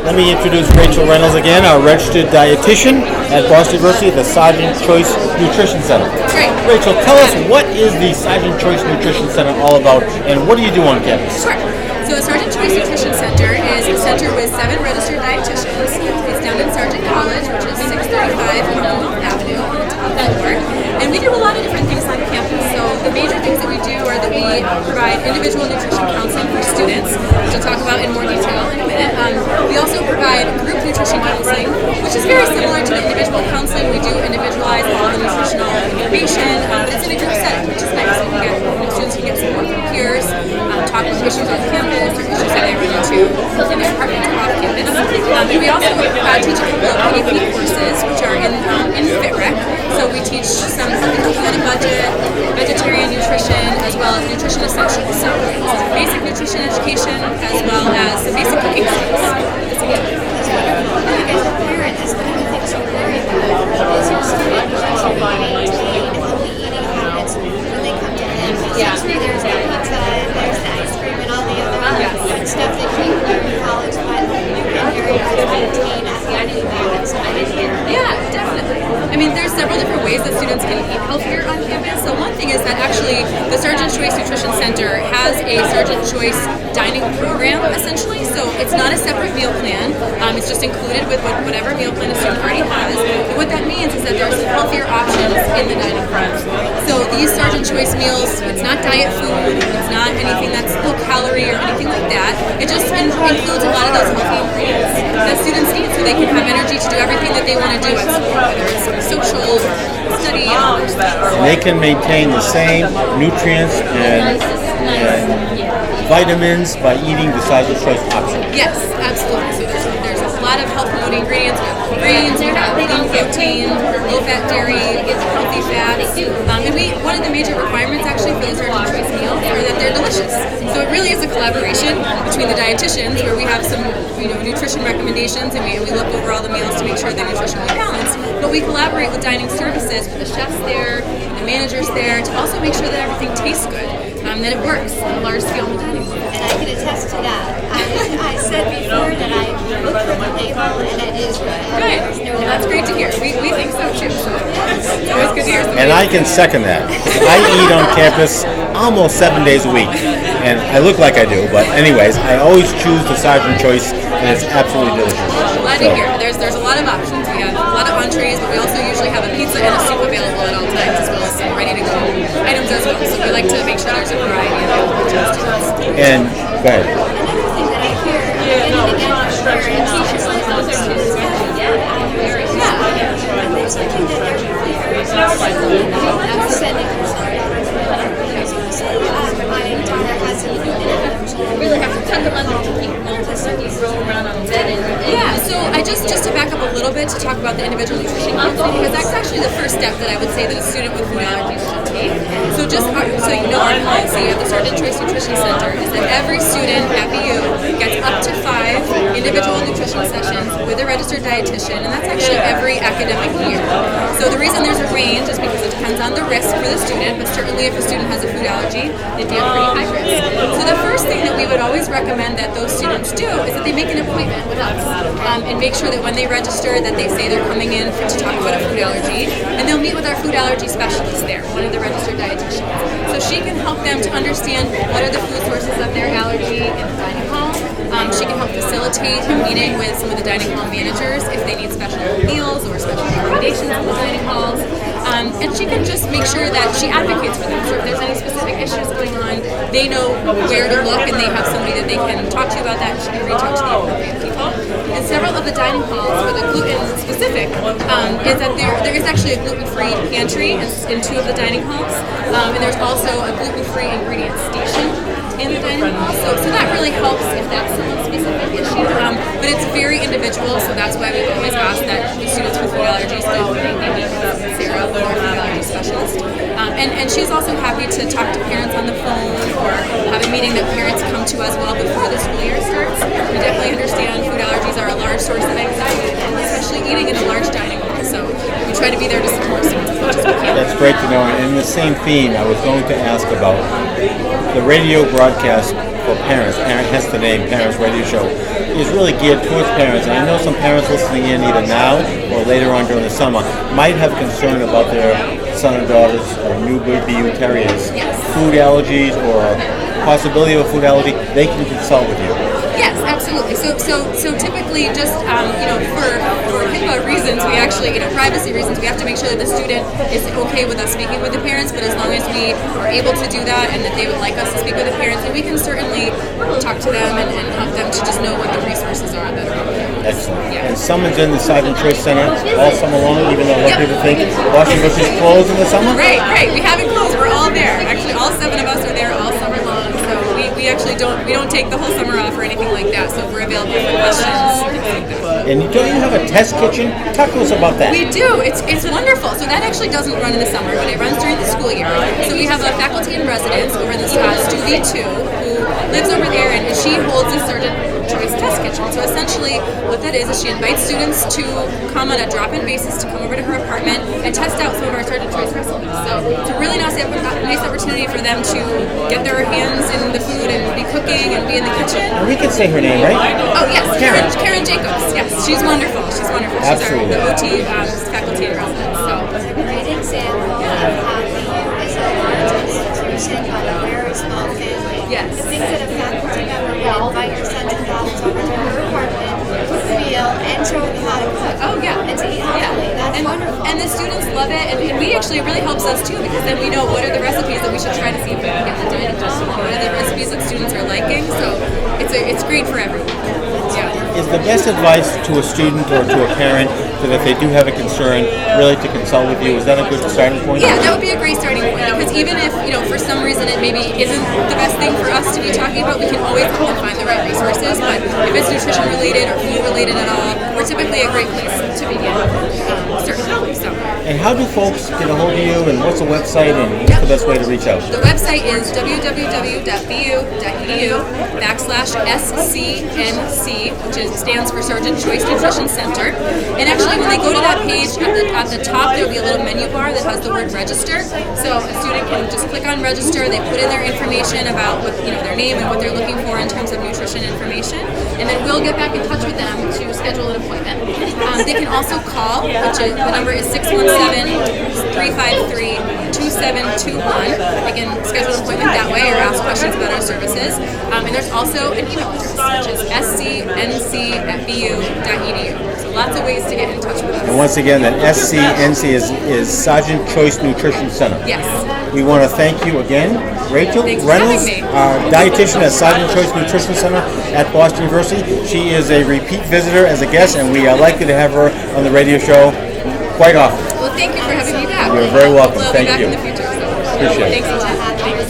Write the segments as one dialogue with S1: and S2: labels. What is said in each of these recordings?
S1: Let me introduce Rachel Reynolds again, our registered dietitian at Boston University at the Sargent Choice Nutrition Center.
S2: Great.
S1: Rachel, tell us, what is the Sargent Choice Nutrition Center all about, and what do you do on campus?
S2: Sure. So the Sargent Choice Nutrition Center is a center with 7 registered dietitians. It's down in Sargent College, which is 635 Comm Ave on the top floor. And we do a lot of different things on campus. So the major things that we do are that we provide individual nutrition counseling for students, which I'll talk about in more detail in a minute. We also provide group nutrition counseling, which is very similar to the individual counseling. We do individualize all the nutritional information, but it's in a group setting, which is nice. We can get, students can get support from peers, talk about issues on campus or issues that they run into in their apartment or off campus. And we also teach a couple of AP courses, which are in FitRec. So we teach some cooking on a budget, vegetarian nutrition, as well as nutrition essentials. So basic nutrition education, as well as some basic cooking skills.
S3: There's the pizza, there's the ice cream, and all the other stuff that you learn in college, but you can very much maintain at the end of the balance.
S2: Yeah, definitely. I mean, there's several different ways that students can eat healthier on campus. So one thing is that actually the Sargent Choice Nutrition Center has a Sargent Choice dining program, essentially. So it's not a separate meal plan. It's just included with whatever meal plan a student already has. And what that means is that there's healthier options in the dining plan. So these Sargent Choice meals, it's not diet food, it's not anything that's low calorie or anything like that. It just includes a lot of those healthy ingredients that students need so they can have energy to do everything that they want to do at school, whether it's social or study and all those things.
S1: And they can maintain the same nutrients and vitamins by eating the Sargent Choice option.
S2: Yes, absolutely. So there's a lot of health promoting ingredients. We have whole grains, we have lean protein, low fat dairy, healthy fats. And one of the major requirements actually for the Sargent Choice meals are that they're delicious. So it really is a collaboration between the dietitians where we have some nutrition recommendations and we look over all the meals to make sure they're nutritionally balanced. But we collaborate with dining services, with the chefs there, the managers there, to also make sure that everything tastes good, that it works on a large scale in the dining room.
S3: And I can attest to that. I said before that I looked at the label and it is good.
S2: Good. Well, that's great to hear. We think so too. So it's always good to hear.
S1: And I can second that. I eat on campus almost 7 days a week. And I look like I do, but anyways, I always choose the Sargent Choice, and it's absolutely delicious.
S2: Glad to hear. There's a lot of options. We have a lot of entrees, but we also usually have a pizza and a soup available at all times, as well as some ready-to-go items as well. So we like to make sure there's a variety available to the students.
S1: And go ahead.
S3: Another thing that I hear, teachers like other students, there's something that they're really I'm sending her something. My daughter has a
S4: really have to tuck them under to keep them on so you roll around on the bed and
S2: yeah, so I just to back up a little bit to talk about the individual nutrition counseling, because that's actually the first step that I would say that a student with food allergies should take. So just so you know, our policy at the Sargent Choice Nutrition Center is that every student at BU gets up to 5 individual nutrition sessions with a registered dietitian, and that's actually every academic year. So the reason there's a range is because it depends on the risk for the student, but certainly if a student has a food allergy, they'd be at pretty high risk. So the first thing that we would always recommend that those students do is that they make an appointment with us and make sure that when they register that they say they're coming in to talk about a food allergy, and they'll meet with our food allergy specialist there, one of the registered dietitians. So she can help them to understand what are the food sources of their allergy in the dining hall. She can help facilitate a meeting with some of the dining hall managers if they need special meals or special accommodations in the dining halls. And she can just make sure that she advocates for them. So if there's any specific issues going on, they know where to look and they have somebody that they can talk to about that, and she can reach out to the appropriate people. And several of the dining halls for the gluten specific is that there is actually a gluten-free pantry in 2 of the dining halls. And there's also a gluten-free ingredient station in the dining hall. So that really helps if that's someone's specific issue. But it's very individual, so that's why we always ask that the students with food allergies go and they meet with Sarah, our food allergy specialist. And she's also happy to talk to parents on the phone or have a meeting that parents come to as well before the school year starts. We definitely understand food allergies are a large source of anxiety, and especially eating in a large dining hall. So we try to be there to support students as much as we can.
S1: That's great to know. And in the same theme, I was going to ask about the radio broadcast for parents, hence the name Parents Radio Show, is really geared towards parents. And I know some parents listening in either now or later on during the summer might have concern about their son or daughters or new BU terriers, food allergies or possibility of a food allergy. They can consult with you.
S2: Yes, absolutely. So typically, just for HIPAA reasons, we actually, privacy reasons, we have to make sure that the student is okay with us speaking with the parents. But as long as we are able to do that, and that they would like us to speak with the parents, then we can certainly talk to them and help them to just know what the resources are that are out there.
S1: Excellent.
S2: Yeah.
S1: And someone's in the Sargent Choice Center all summer long, even though a lot of people think Washington is closed in the summer.
S2: Right. We haven't closed. We're all there. Actually, all 7 of us are there all summer long. So we actually don't take the whole summer off or anything like that. So we're available for questions.
S1: And don't you have a test kitchen? Talk to us about that.
S2: We do. It's wonderful. So that actually doesn't run in the summer, but it runs during the school year. So we have a faculty in residence over in the Stu V2 who lives over there, and she holds a Sargent Choice test kitchen. So essentially, what that is she invites students to come on a drop-in basis to come over to her apartment and test out some of our Sargent Choice recipes. So it's a really nice opportunity for them to get their hands in the food and be cooking and be in the kitchen.
S1: And we can say her name, right?
S2: Oh yes, Karen Jacobs. Yes, she's wonderful.
S1: Absolutely.
S2: She's our OT faculty in residence. So
S3: It's a great example of how BU is a large institution but a very small family.
S2: Yes.
S3: The things that a faculty member would invite your sons and daughters over to her apartment, cook a meal, and show them how to cook.
S2: Oh yeah,
S3: And to eat healthily. That's wonderful.
S2: And the students love it, and we actually, it really helps us too, because then we know what are the recipes that we should try to see if we can get the dining hall, what are the recipes that students are liking. So it's great for everyone. Yeah.
S1: Is the best advice to a student or to a parent that if they do have a concern, really to consult with you? Is that a good starting point?
S2: Yeah, that would be a great starting point, because even if, for some reason it maybe isn't the best thing for us to be talking about, we can always help them find the right resources. But if it's nutrition related or food related at all, we're typically a great place to begin. Certainly. So.
S1: And how do folks get a hold of you, and what's the website, and what's the best way to reach out?
S2: The website is www.bu.edu/SCNC, which stands for Sargent Choice Nutrition Center. And actually, when they go to that page, at the top there'll be a little menu bar that has the word register. So a student can just click on register. They put in their information about what, their name and what they're looking for in terms of nutrition information, and then we'll get back in touch with them to schedule an appointment. They can also call, which is, the number is 617-353-2721. They can schedule an appointment that way or ask questions about our services. And there's also an email address, which is scnc@bu.edu. So lots of ways to get in touch with us.
S1: And once again, that SCNC is Sargent Choice Nutrition Center.
S2: Yes.
S1: We want to thank you again, Rachel
S2: Thanks for
S1: Reynolds,
S2: having me.
S1: our dietitian at Sargent Choice Nutrition Center at Boston University. She is a repeat visitor as a guest, and we are likely to have her on the radio show quite often.
S2: Well, thank you for having me back.
S1: You're very welcome.
S2: Hopefully
S1: Thank
S2: I'll be back
S1: you.
S2: in the future. So.
S1: Appreciate it.
S2: Thanks a lot.
S3: Thank you.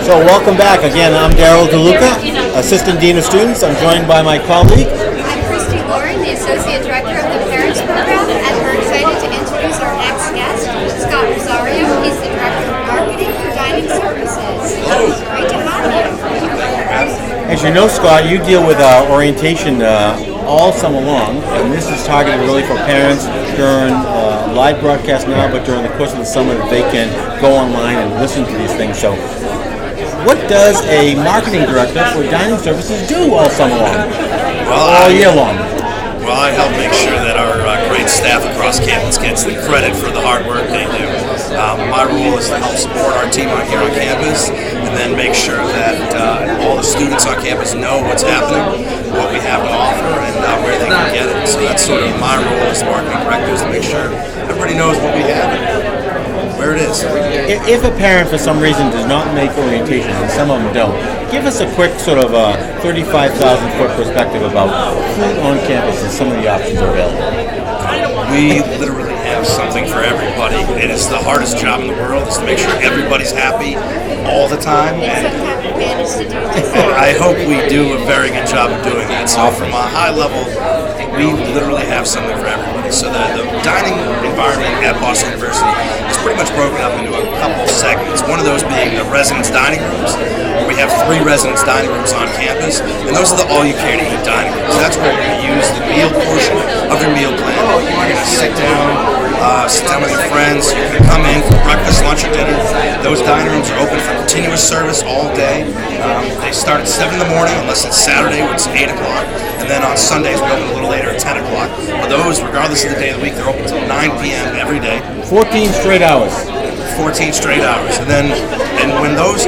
S1: So welcome back. Again, I'm Daryl DeLuca, Assistant Dean of Students. I'm joined by my colleague.
S3: I'm Christy, the Associate Director of the Parents Program, and we're excited to introduce our next guest, Scott Rosario. He's the Director of Marketing for Dining Services. Great to have you.
S1: As you know, Scott, you deal with orientation all summer long, and this is targeted really for parents during live broadcast now, but during the course of the summer that they can go online and listen to these things. So what does a marketing director for dining services do all summer long? All year long?
S5: Well, I help make sure that our great staff across campus gets the credit for the hard work they do. My role is to help support our team on here on campus, and then make sure that all the students on campus know what's happening, what we have to offer, and where they can get it. So that's sort of my role as marketing director, is to make sure everybody knows what we have and where it is.
S1: If a parent for some reason does not make orientation, and some of them don't, give us a quick sort of 35,000 foot perspective about food on campus and some of the options available.
S5: We literally have something for everybody. It is the hardest job in the world, is to make sure everybody's happy all the time. And
S3: Sometimes we manage to do just that.
S5: I hope we do a very good job of doing that. So from a high level, we literally have something for everybody. So the dining environment at Boston University is pretty much broken up into a couple segments. One of those being the residence dining rooms, where we have 3 residence dining rooms on campus, and those are the all-you-can-eat dining rooms. That's where you're going to use the meal portion of your meal plan. You're going to sit down with your friends. You're going to come in for breakfast, lunch, or dinner. Those dining rooms are open for continuous service all day. They start at 7 in the morning, unless it's Saturday, where it's 8 o'clock. And then on Sundays, we open a little later at 10 o'clock. But those, regardless of the day of the week, they're open until 9 p.m. every day.
S1: 14 straight hours.
S5: 14 straight hours. And when those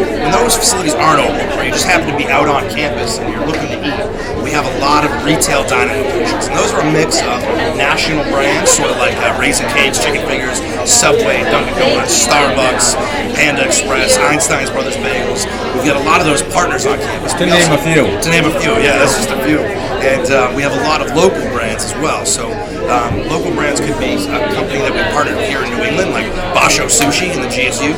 S5: facilities aren't open, or you just happen to be out on campus and you're looking to eat, we have a lot of retail dining locations. And those are a mix of national brands, sort of like Raising Cane's Chicken Fingers, Subway, Dunkin' Donuts, Starbucks, Panda Express, Einstein's Brothers Bagels. We've got a lot of those partners on campus.
S1: To name a few.
S5: To name a few, yeah, that's just a few. And we have a lot of local brands as well. So local brands could be a company that we partnered here in New England, like Basho Sushi in the GSU,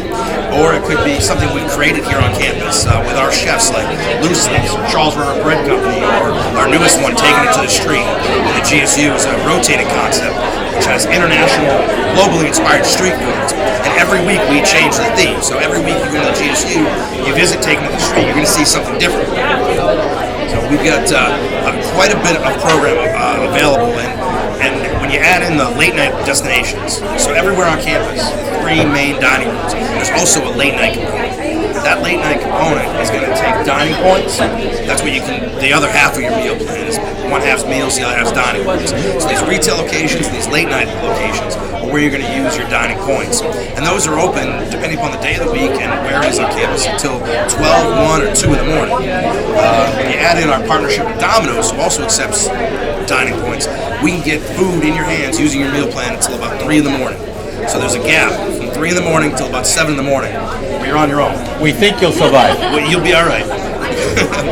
S5: or it could be something we created here on campus with our chefs, like Lucy's, or Charles River Bread Company, or our newest one, Taking It to the Street. And the GSU is a rotating concept which has international, globally inspired street foods. And every week we change the theme. So every week you go to the GSU, you visit Taking It to the Street, you're going to see something different. So we've got quite a bit of program available, and when you add in the late night destinations, so everywhere on campus, 3 main dining rooms, there's also a late night component. That late night component is going to take dining points. That's what you can, the other half of your meal plan is one half's meals, the other half's dining points. So these retail locations, these late night locations, are where you're going to use your dining points. And those are open, depending upon the day of the week and where it is on campus, until 12, 1, or 2 in the morning. When you add in our partnership with Domino's, who also accepts dining points, we can get food in your hands using your meal plan until about 3 in the morning. So there's a gap from 3 in the morning till about 7 in the morning, where you're on your own.
S1: We think you'll survive.
S5: Well, you'll be all right.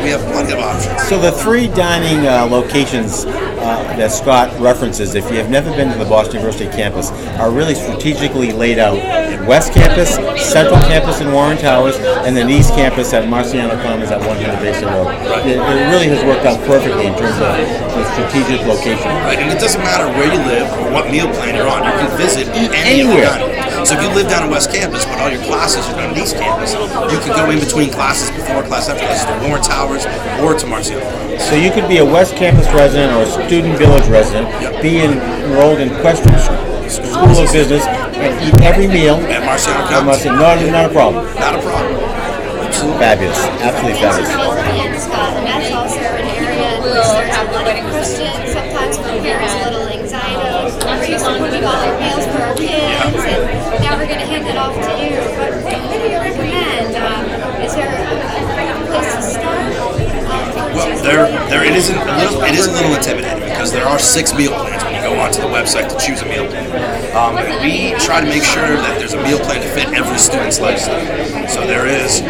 S5: We have plenty of options.
S1: So the 3 dining locations that Scott references, if you have never been to the Boston University campus, are really strategically laid out at West Campus, Central Campus in Warren Towers, and then East Campus at Marciano Commons at 100 Basin Road. It really has worked out perfectly in terms of the strategic location.
S5: Right, and it doesn't matter where you live or what meal plan you're on. You can visit any of the dining rooms. So if you live down at West Campus, but all your classes are done at East Campus, you can go in between classes, before class, after class, to Warren Towers or to Marciano.
S1: So you could be a West Campus resident or a Student Village resident, be enrolled in Questrom School of Business, and eat every meal
S5: At Marciano
S1: at
S5: Commons.
S1: Marciano. Not a problem.
S5: Not a problem. Absolutely.
S1: Fabulous. Absolutely fabulous.
S3: And Scott, and that's also an area where there's a lot of questions. Sometimes when parents a little anxiety, we're used to cooking all our meals for our kids, and now we're going to hand it off to you. But what do you recommend? Is there a place to start?
S5: Well, it is a little intimidating because there are 6 meal plans when you go onto the website to choose a meal plan. And we try to make sure that there's a meal plan to fit every student's lifestyle. So there is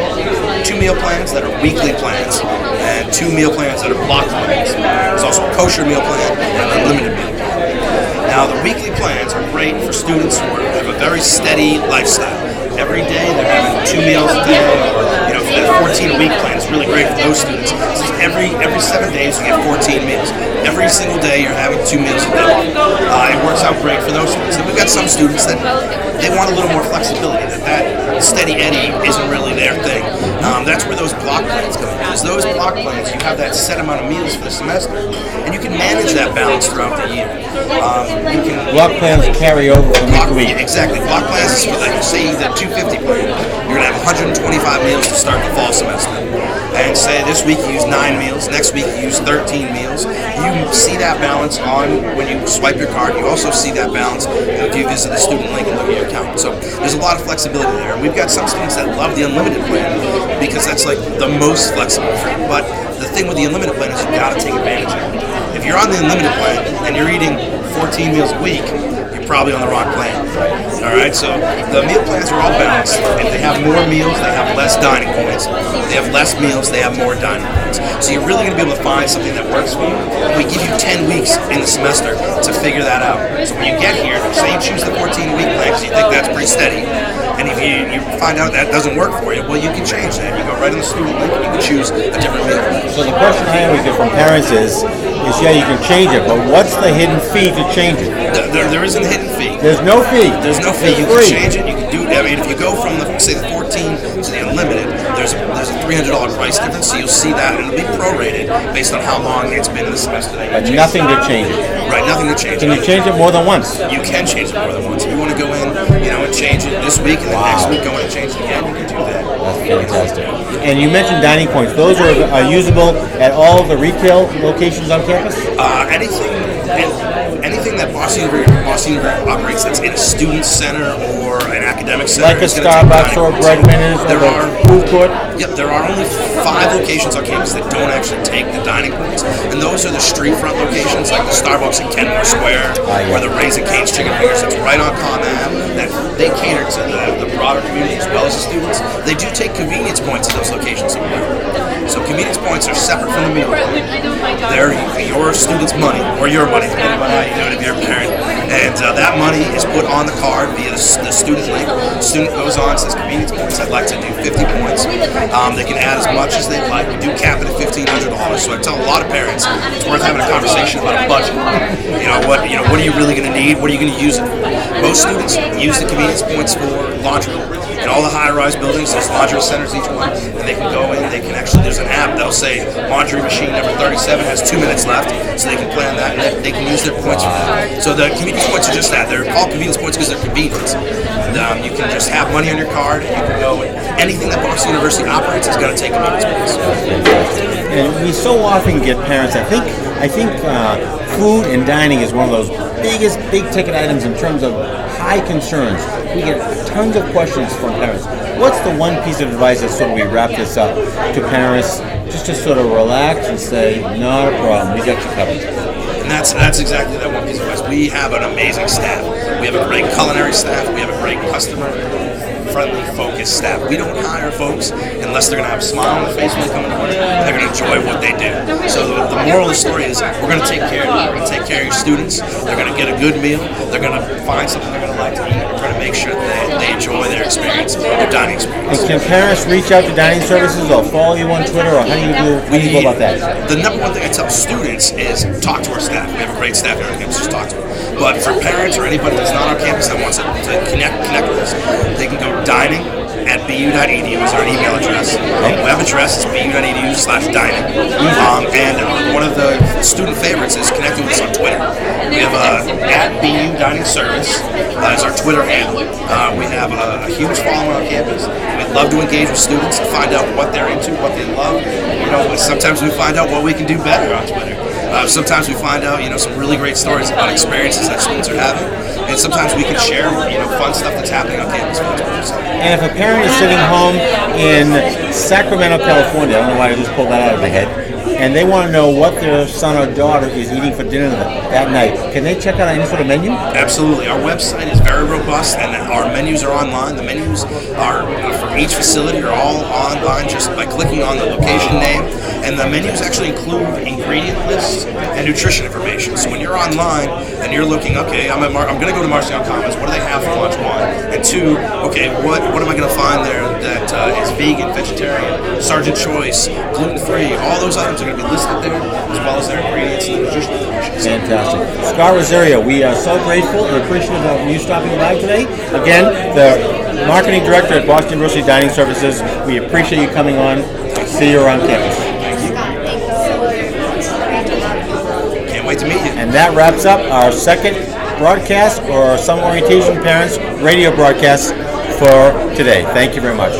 S5: 2 meal plans that are weekly plans and 2 meal plans that are block plans. There's also a kosher meal plan and an unlimited meal plan. Now the weekly plans are great for students who have a very steady lifestyle. Every day they're having 2 meals a day, or for that 14-week plan, it's really great for those students. So every 7 days you get 14 meals. Every single day you're having 2 meals a day. It works out great for those students. And we've got some students that they want a little more flexibility, that steady Eddie isn't really their thing. That's where those block plans come in. Because those block plans, you have that set amount of meals for the semester, and you can manage that balance throughout the year.
S1: Block plans carry over from week to week.
S5: Exactly. Block plans is for, like, say the 250 plan. You're going to have 125 meals to start the fall semester. And say this week you use 9 meals, next week you use 13 meals. You see that balance on when you swipe your card. You also see that balance if you visit the student link and look at your account. So there's a lot of flexibility there. And we've got some students that love the unlimited plan because that's like the most flexible for you. But the thing with the unlimited plan is you got to take advantage of it. If you're on the unlimited plan and you're eating 14 meals a week, you're probably on the wrong plan. All right, so the meal plans are all balanced. If they have more meals, they have less dining points. If they have less meals, they have more dining points. So you're really going to be able to find something that works for you. We give you 10 weeks in the semester to figure that out. So when you get here, say you choose the 14-week plan because you think that's pretty steady, and if you find out that doesn't work for you, well, you can change that. You go right in the student link and you can choose a different meal.
S1: So the question I always get from parents is yeah, you can change it, but what's the hidden fee to change it?
S5: There isn't a hidden fee.
S1: There's no fee.
S5: There's no fee.
S1: It's
S5: You
S1: free.
S5: can change it. You can do it. I mean, if you go from say the 14 to the unlimited, there's a $300 price difference. So you'll see that, and it'll be prorated based on how long it's been in the semester. That
S1: But nothing to change it.
S5: Right, nothing to change.
S1: Can you change it more than once?
S5: You can change it more than once. If you want to go in, and change it this week, and then next week go in and change it again, you can do that.
S1: That's fantastic. And you mentioned dining points. Those are usable at all of the retail locations on campus?
S5: Anything that Boston University operates that's in a student center or an academic center,
S1: Like a
S5: is gonna take
S1: Starbucks
S5: dining
S1: or
S5: points.
S1: Breadwinners or the food court?
S5: Yep, there are only 5 locations on campus that don't actually take the dining points, and those are the street front locations, like the Starbucks in Kenmore Square, or the Raising Cane's Chicken Fingers. It's right on Comm Ave. That they cater to the broader community as well as the students. They do take convenience points at those locations as well. So convenience points are separate from the meal. They're your students' money, or your money, depending on how you do it if you're a parent. And that money is put on the card via the student link. The student goes on, says convenience points. I'd like to do 50 points. They can add as much as they'd like. We do cap it at $1,500. So I tell a lot of parents it's worth having a conversation about a budget. What are you really going to need? What are you going to use it for? Most students use the convenience points for laundry. In all the high-rise buildings, there's laundry centers each one, and they can go in. They can actually, there's an app. They'll say laundry machine number 37 has 2 minutes left, so they can plan that, and they can use their points for that. So the convenience points are just that. They're called convenience points because they're convenience. And, you can just have money on your card, and you can go. Anything that Boston University operates is going to take convenience points.
S1: And we so often get parents. I think food and dining is one of those big ticket items in terms of high concerns. We get tons of questions from parents. What's the one piece of advice that sort of we wrap this up to parents, just to sort of relax and say, not a problem, we got you covered?
S5: And that's exactly that one piece of advice. We have an amazing staff. We have a great culinary staff. We have a great customer-friendly, focused staff. We don't hire folks unless they're going to have a smile on their face when they come to work. They're going to enjoy what they do. So the moral of the story is we're going to take care of you. We're going to take care of your students. They're going to get a good meal. They're going to find something they're going to like to eat. We're going to make sure that they enjoy their experience, their dining experience.
S1: And can parents reach out to dining services or follow you on Twitter, or how do you go about that?
S5: The number one thing I tell students is talk to our staff. We have a great staff here on campus, just talk to them. But for parents or anybody that's not on campus that wants to connect with us, they can go dining@bu.edu is our email address. Web address is bu.edu/dining. And one of the student favorites is connecting with us on Twitter. We have @BU Dining Service is our Twitter handle. We have a huge following on campus. We'd love to engage with students and find out what they're into, what they love. Sometimes we find out what we can do better on Twitter. Sometimes we find out, some really great stories about experiences that students are having, and sometimes we can share, fun stuff that's happening on campus.
S1: And if a parent is sitting home in Sacramento, California, I don't know why I just pulled that out of my head, and they want to know what their son or daughter is eating for dinner that night, can they check out any sort of menu?
S5: Absolutely. Our website is very robust, and our menus are online. The menus are for each facility are all online just by clicking on the location name. And the menus actually include ingredient lists and nutrition information. So when you're online and you're looking, okay, I'm going to go to Marcion Commons. What do they have for lunch? 1 and 2. Okay, what am I going to find there that is vegan, vegetarian, Sargent Choice, gluten-free? All those items are going to be listed there, as well as their ingredients and nutrition information.
S1: Fantastic. Scott Rosario, we are so grateful and appreciative of you stopping by today. Again, the Marketing Director at Boston University Dining Services, we appreciate you coming on. See you around campus.
S5: Can't wait to meet you.
S1: And that wraps up our second broadcast or Summer Orientation Parents radio broadcast for today. Thank you very much.